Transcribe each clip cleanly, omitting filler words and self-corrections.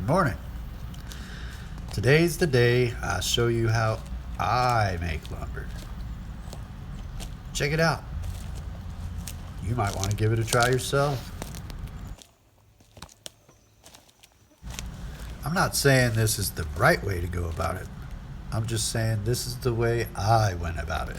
Good morning. Today's the day I show you how I make lumber. Check it out. You might want to give it a try yourself. I'm not saying this is the right way to go about it. I'm just saying this is the way I went about it.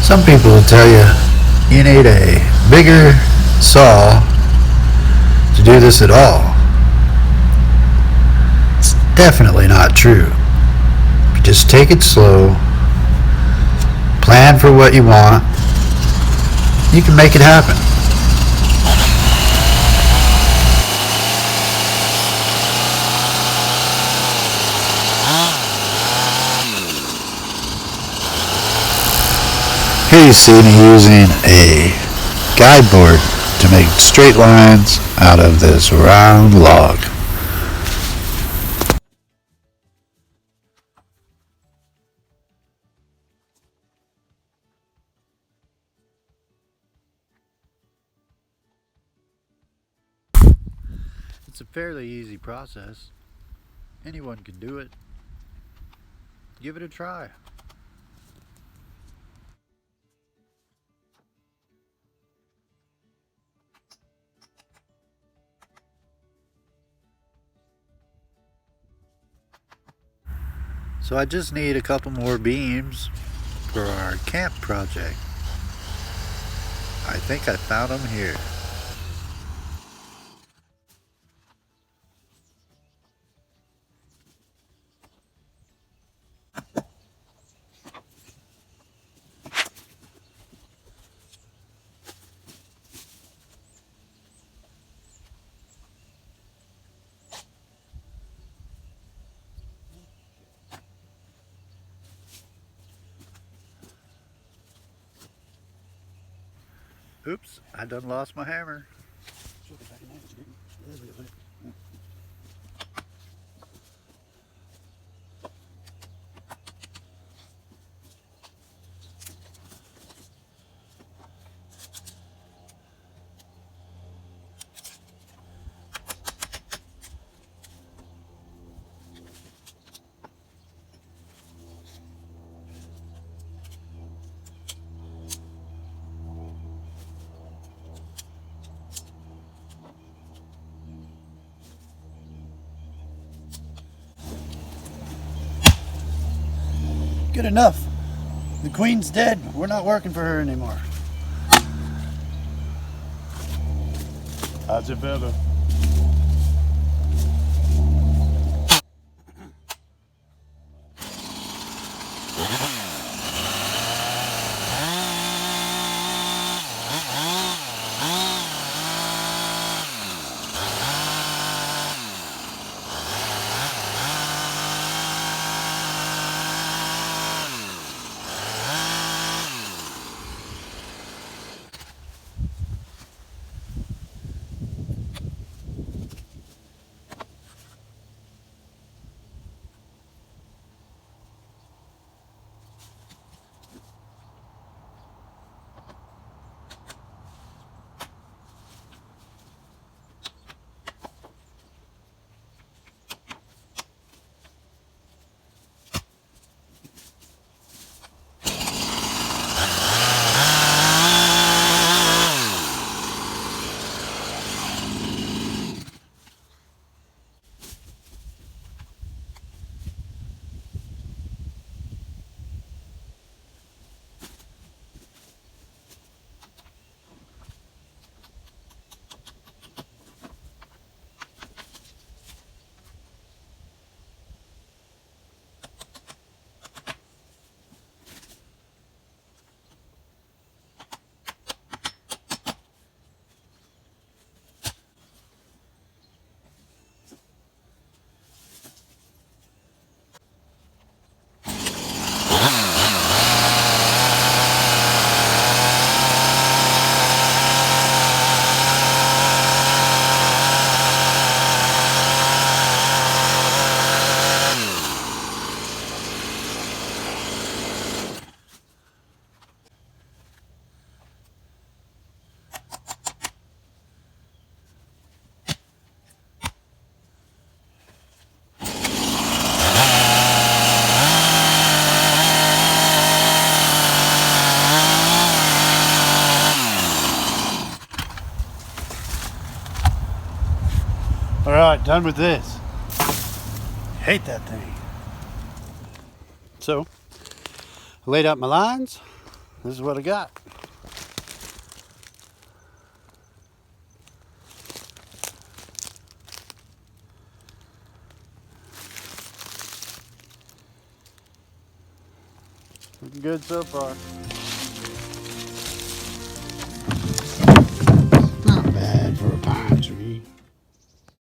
Some people will tell you need a bigger saw to do this at all. It's definitely not true. If you just take it slow, plan for what you want, you can make it happen. Here you see me using a guide board to make straight lines out of this round log. It's a fairly easy process. Anyone can do it. Give it a try. So I just need a couple more beams for our camp project. I think I found them here. Oops, I done lost my hammer. Good enough. The queen's dead. We're not working for her anymore. How's it feel? Done with this. Hate that thing. So, I laid out my lines. This is what I got. Looking good so far.